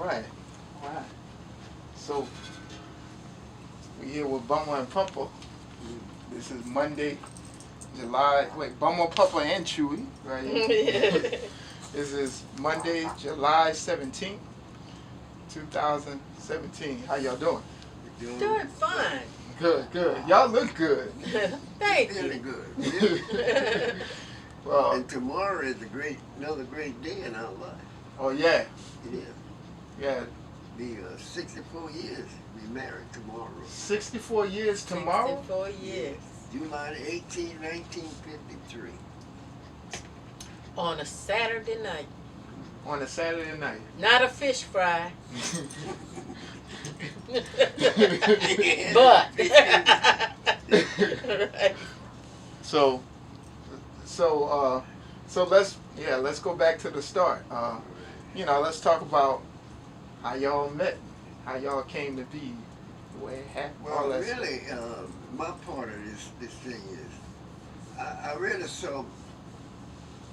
right. All right. So we here with Bama and PawPaw. This is Monday, Bama, PawPaw, and Chewy, right here. This is Monday, July 17th, 2017. How y'all doing? Doing fine. Good, good. Y'all look good. Thank you. Really good. Well, And tomorrow is another great day in our life. oh yeah, It is. yeah. Be 64 years. Be married tomorrow. 64 years tomorrow? 64 years. July 18, 1953. On a Saturday night. On a Saturday night. Not a fish fry. But. Right. So let's go back to the start. Let's talk about how y'all met, how y'all came to be the way it happened. Well, really, my part of this thing is, I really saw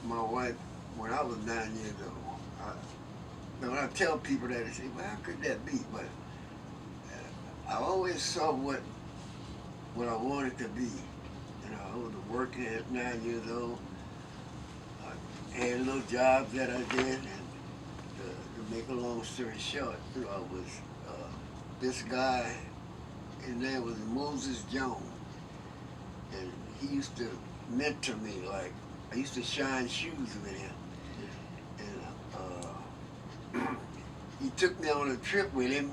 my wife when I was 9 years old. When I tell people that, they say, well, how could that be? But I always saw what I wanted to be. I was working at 9 years old. I had little jobs that I did, and to make a long story short, I was this guy. His name was Moses Jones, and he used to mentor me. Like I used to shine shoes with him, and he took me on a trip with him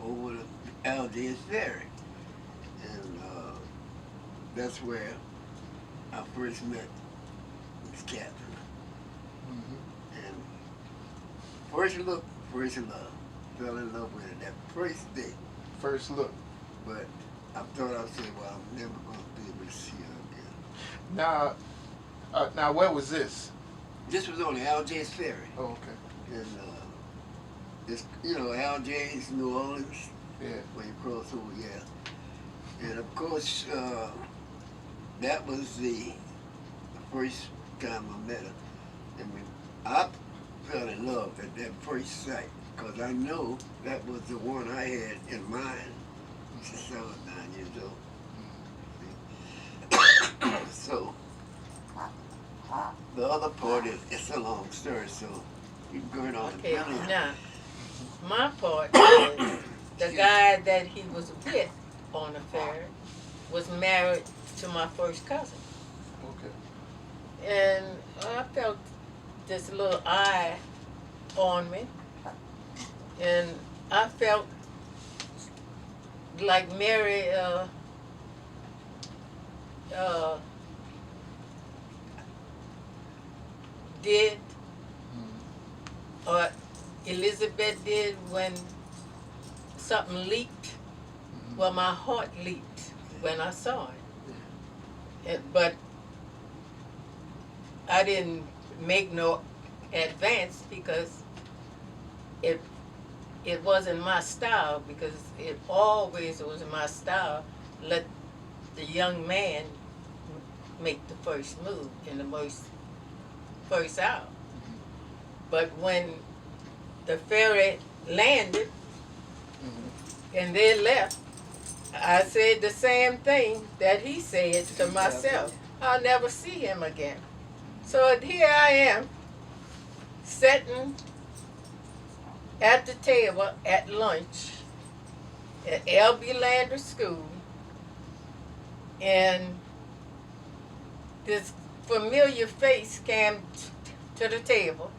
over the Algiers Ferry, and that's where I first met Miss Catherine. And first look, first love. Fell in love with her that first day. First look. But I thought I said, well, I'm never going to be able to see her again. Now where was this? This was on the Algiers Ferry. Oh, okay. And it's, Algiers, New Orleans. Yeah. When you cross over, yeah. And of course, that was the first time I met her. And I fell in love at that first sight, because I know that was the one I had in mind since I was 9 years old. So, the other part is, it's a long story, so you can go in on Okay, it. now, my part is the guy that he was with on the ferry was married to my first cousin. Okay. And I felt this little eye on me. And I felt like Mary did, or Elizabeth did when something leaked. Well, my heart leaped when I saw it. But I didn't make no advance because it wasn't my style, because it always was my style. Let the young man make the first move in the first hour. But when the ferry landed and they left, I said the same thing that he said to myself. I'll never see him again. So here I am, sitting at the table at lunch at L.B. Landry School, and this familiar face came to the table.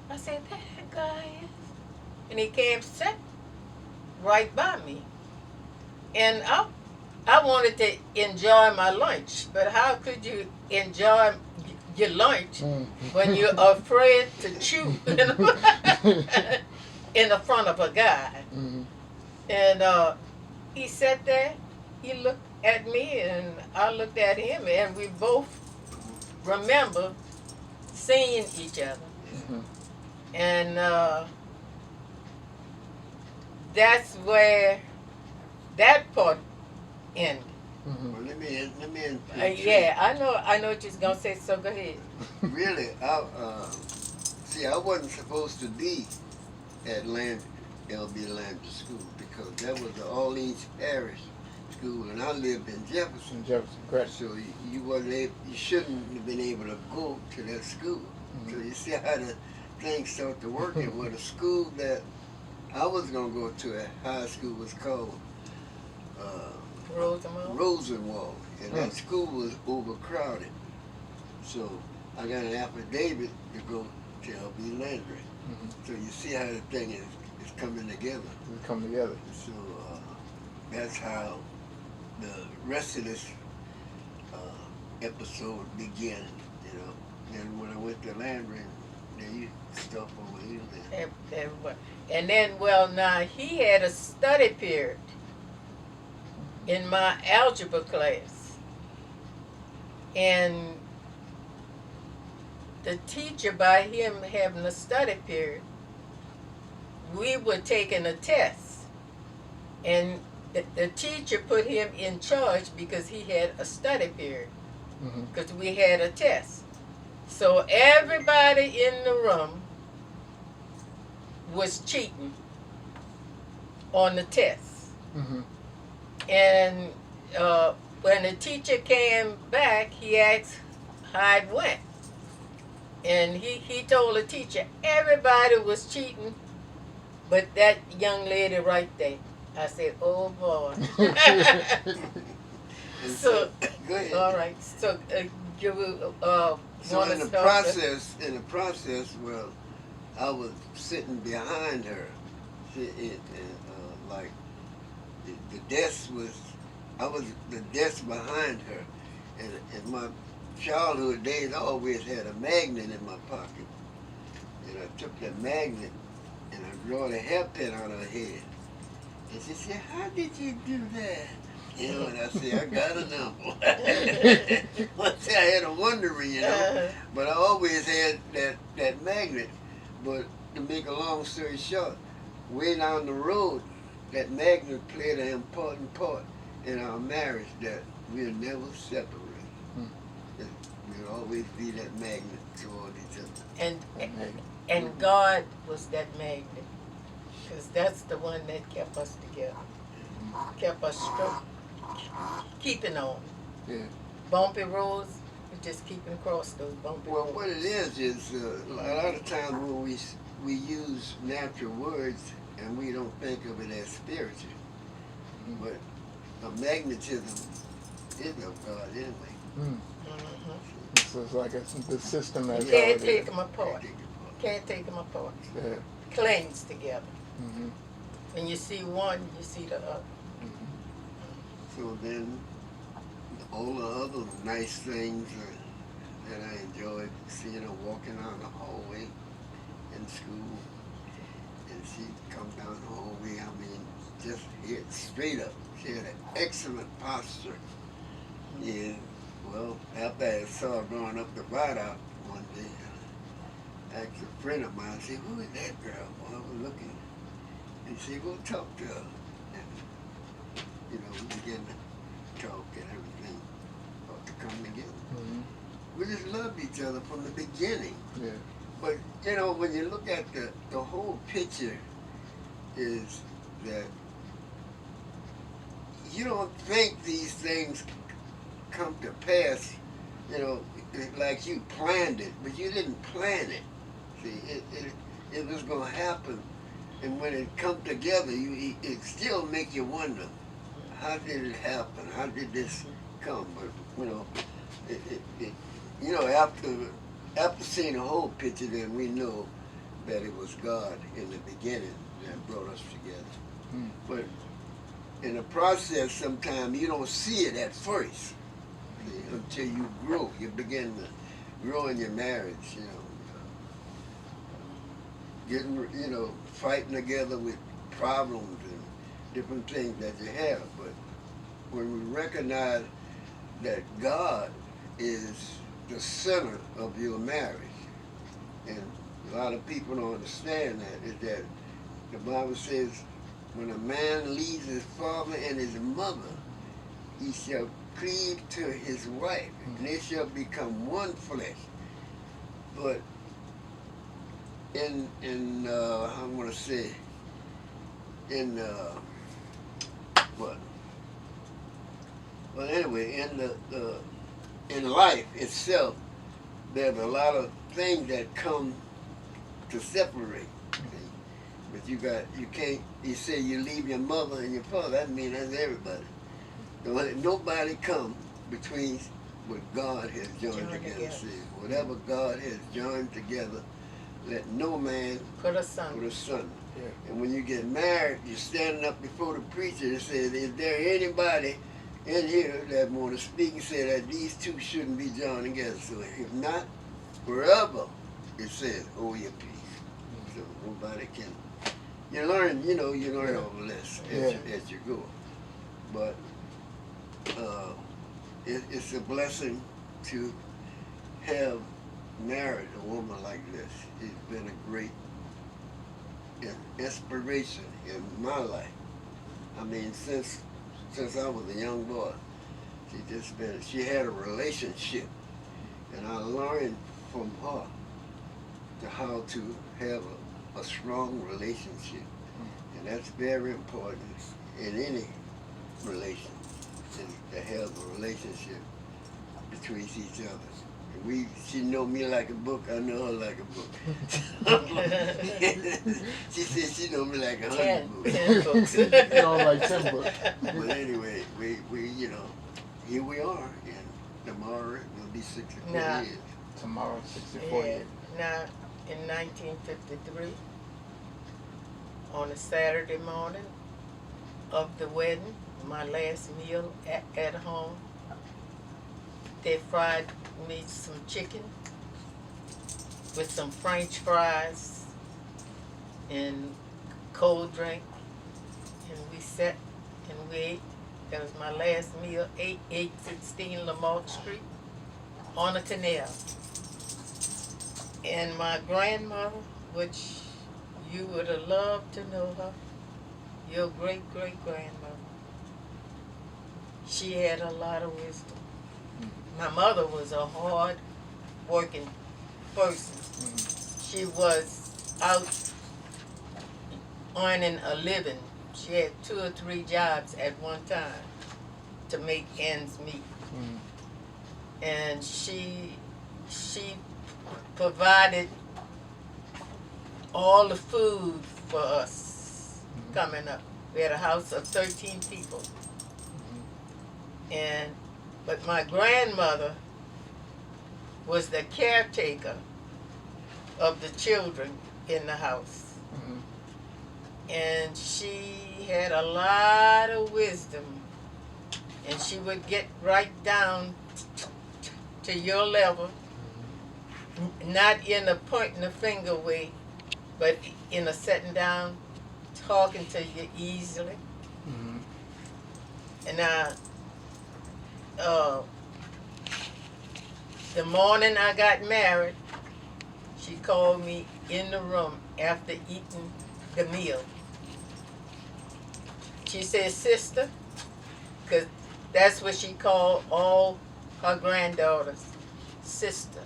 I said, that guy is. And he came sit right by me. And I wanted to enjoy my lunch, but how could you enjoy your lunch when you're afraid to chew in the front of a guy? And he sat there, he looked at me, and I looked at him, and we both remember seeing each other. And that's where that part ended. Well, let me Yeah, I know what you're gonna say. So go ahead. Really, I wasn't supposed to be at L.B. Landry School because that was the Orleans Parish school, and I lived in Jefferson. In Jefferson, correct. So you wasn't able, you shouldn't have been able to go to that school. So you see how the things start to work. And with a school that I was gonna go to at high school was called Rosenwald, and that school was overcrowded. So I got an affidavit to go to L.B. Landry. So you see how the thing is coming together. We come together. So that's how the rest of this episode began, you know. And when I went to Landry, then you stuff over here. And then, well, now he had a study period in my algebra class, and the teacher, by him having a study period, we were taking a test, and the teacher put him in charge because he had a study period, because we had a test. So everybody in the room was cheating on the test. And when the teacher came back, he asked how it went. And he told the teacher everybody was cheating but that young lady right there. I said, oh boy. So, go ahead. all right. So so in the process, well, I was sitting behind her, like the desk was, I was the desk behind her, and in my childhood days, I always had a magnet in my pocket, and I took that magnet and I drew a hairpin on her head, and she said, "How did you do that?" You know, and I said, "I got a number." Once I had a wondering, you know, but I always had that magnet. But to make a long story short, way down the road, that magnet played an important part in our marriage that we'll never separate. We'll always be that magnet toward each other. And God was that magnet, because that's the one that kept us together, kept us keeping on. Yeah. Bumpy roads, we just keeping across those bumpy roads. Well, what it is a lot of times when we use natural words and we don't think of it as spiritual, but a magnetism is of God anyway. So it's like the system that you can't take them apart. Can't take them apart. Yeah. Clings together. When you see one, you see the other. So then, all the other nice things that I enjoyed, seeing her walking down the hallway in school, and she'd come down the hallway, I mean, just hit straight up. She had an excellent posture. And, well, after I saw her going up the viaduct one day, I asked a friend of mine, I said, "Who is that girl?" Well, I was looking. And she said, "Go talk to her." And, you know, we began to talk and everything, about to come together. We just loved each other from the beginning. Yeah. But, you know, when you look at the whole picture is that you don't think these things come to pass, you know, like you planned it, but you didn't plan it. See, it was going to happen, and when it come together, it still make you wonder, how did it happen? How did this come? But you know, after seeing the whole picture, then we know that it was God in the beginning that brought us together. But in the process, sometimes you don't see it at first until you grow. You begin to grow in your marriage, you know. Getting, fighting together with problems and different things that you have. But when we recognize that God is the center of your marriage, and a lot of people don't understand that, is that the Bible says, when a man leaves his father and his mother, he shall cleave to his wife, and they shall become one flesh. But I want to say, in what? Well, anyway, in the in life itself, there's a lot of things that come to separate. See? But you can't. You say you leave your mother and your father. That means that's everybody. Don't let nobody come between what God has joined together. See, whatever God has joined together, let no man Put asunder. Yeah. And when you get married, you're standing up before the preacher and says, "Is there anybody in here that want to speak and say that these two shouldn't be joined together?" So if not, forever, it says, "Hold your peace." So nobody can. You learn, you learn all this as you go. But it's a blessing to have married a woman like this. It's been a great inspiration in my life. I mean, since I was a young boy, she had a relationship, and I learned from her to how to have a strong relationship, and that's very important in any relation, to have a relationship between each other. She know me like a book. I know her like a book. She said she know me like 100 books. 10 books. You know, like 10 books. But anyway, we here we are, and tomorrow will be 64 years. Tomorrow, 64 years. Now, in 1953, on a Saturday morning of the wedding, my last meal at home, they fried me some chicken with some French fries and cold drink, and we sat and we ate. That was my last meal, 816 Lamont Street on a canal. And my grandmother, which you would have loved to know her, your great-great-grandmother, she had a lot of wisdom. My mother was a hard-working person. She was out earning a living. She had 2 or 3 jobs at one time to make ends meet. And she provided all the food for us coming up. We had a house of 13 people. But my grandmother was the caretaker of the children in the house. And she had a lot of wisdom. And she would get right down to your level, not in a pointing the finger way, but in a sitting down, talking to you easily. And the morning I got married, she called me in the room after eating the meal. She said, "Sister," because that's what she called all her granddaughters, sister,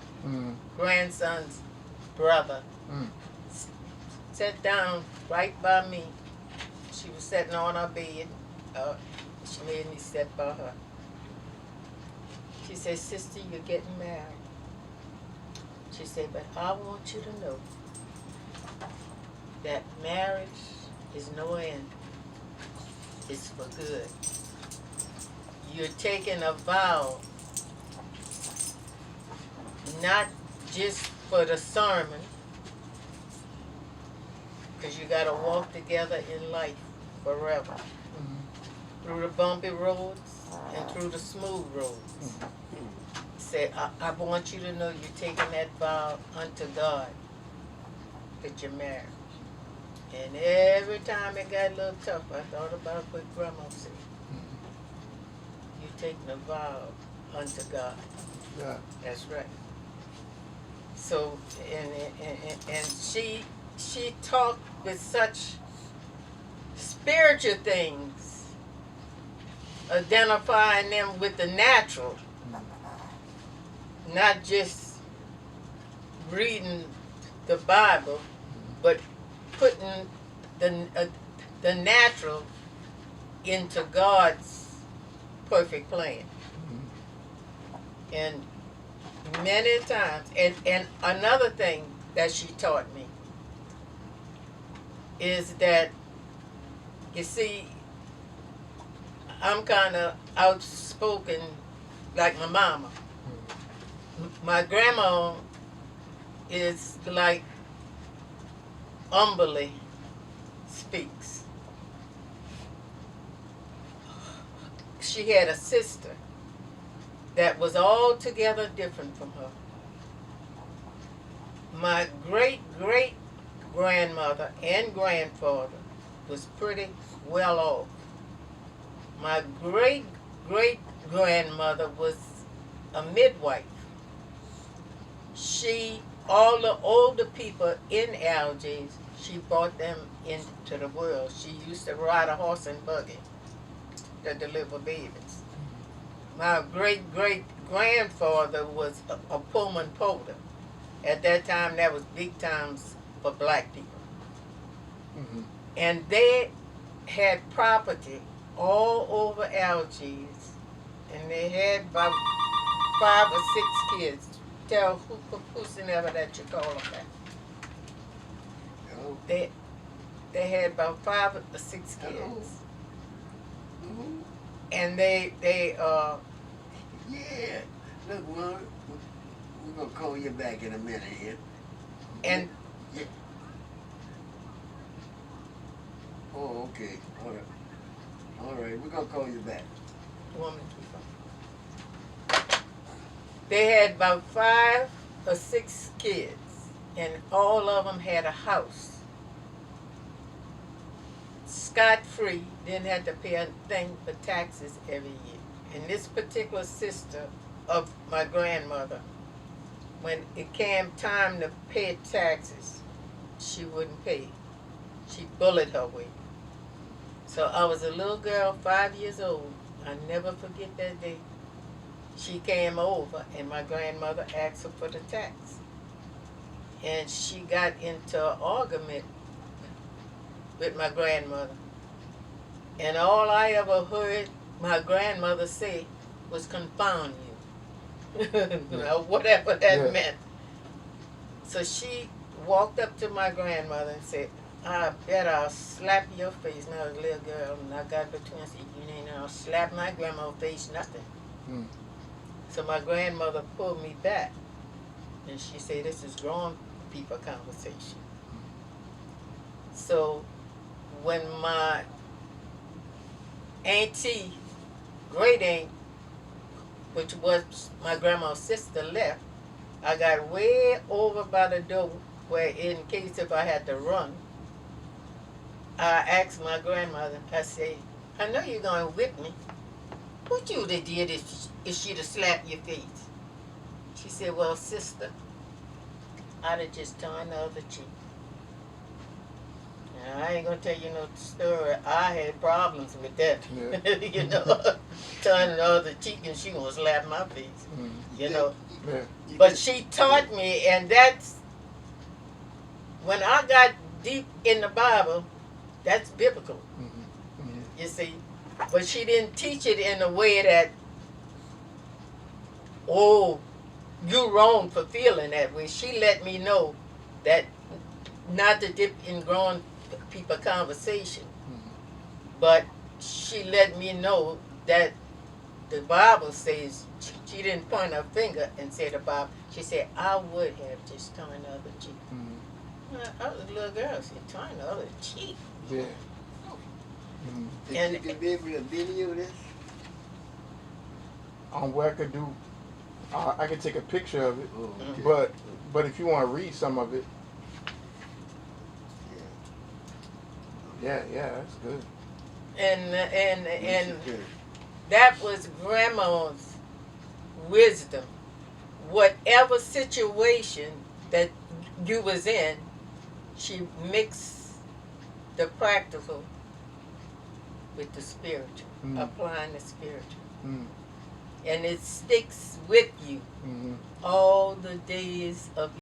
grandson's brother. Sat down right by me. She was sitting on her bed. She made me sit by her. She said, "Sister, you're getting married." She said, "But I want you to know that marriage is no end. It's for good. You're taking a vow, not just for the sermon, because you got to walk together in life forever, through the bumpy roads and through the smooth roads." Say, I want you to know you're taking that vow unto God that you're married. And every time it got a little tough, I thought about what Grandma said. You're taking a vow unto God. Yeah. That's right. So, and she talked with such spiritual things, identifying them with the natural, not just reading the Bible, but putting the natural into God's perfect plan. And many times, and another thing that she taught me is that, you see, I'm kind of outspoken like my mama. My grandma is like humbly speaks. She had a sister that was altogether different from her. My great great grandmother and grandfather was pretty well off. My great great grandmother was a midwife. All the older people in Algiers, she brought them into the world. She used to ride a horse and buggy to deliver babies. My great great grandfather was a Pullman porter. At that time, that was big times for black people. Mm-hmm. And they had property all over Algiers, and they had about 5 or 6 kids. Tell whosoever that you call them that. Hello? They had about 5 or 6 kids. Hello? Hello? And they Yeah. Look, we're gonna call you back in a minute here. and Yeah. Oh, okay. All right. All right. We're gonna call you back. woman, they had about 5 or 6 kids, and all of them had a house. Scot-free, didn't have to pay a thing for taxes every year. And this particular sister of my grandmother, when it came time to pay taxes, she wouldn't pay. She bullied her way. So I was a little girl, 5 years old. I never forget that day. She came over and my grandmother asked her for the tax. And she got into an argument with my grandmother. And all I ever heard my grandmother say was confound you. You know, whatever that meant. So she walked up to my grandmother and said, I bet I'll slap your face. And I was a little girl, and I got between and said, you ain't gonna slap my grandma's face, nothing. Mm. So my grandmother pulled me back, and she said, this is grown people conversation. So when my auntie, great aunt, which was my grandma's sister, left, I got way over by the door where in case if I had to run, I asked my grandmother, I said, I know you're going to whip me. What you would have did if she'd have slapped your face? She said, well, sister, I'd have just turned the other cheek. Now, I ain't going to tell you no story. I had problems with that. Yeah. You know, turning the other cheek and she going to slap my face. Mm. You know. Yeah. But she taught me, and that's, when I got deep in the Bible, that's biblical. Mm-hmm. Mm-hmm. You see. But she didn't teach it in a way that, oh, you're wrong for feeling that way. She let me know that not to dip in grown people conversation, but she let me know that the Bible says, she didn't point her finger and say the Bible. She said, I would have just turned the other cheek. Mm-hmm. I was a little girl. She turned the other cheek. Yeah. Mm-hmm. Think you could be able to video this? What I could do, I could take a picture of it, Oh, okay. but if you want to read some of it, yeah, that's good. And that was grandma's wisdom. Whatever situation that you was in, she mixed the practical with the spiritual, applying the spiritual. Mm. And it sticks with you Mm-hmm. all the days of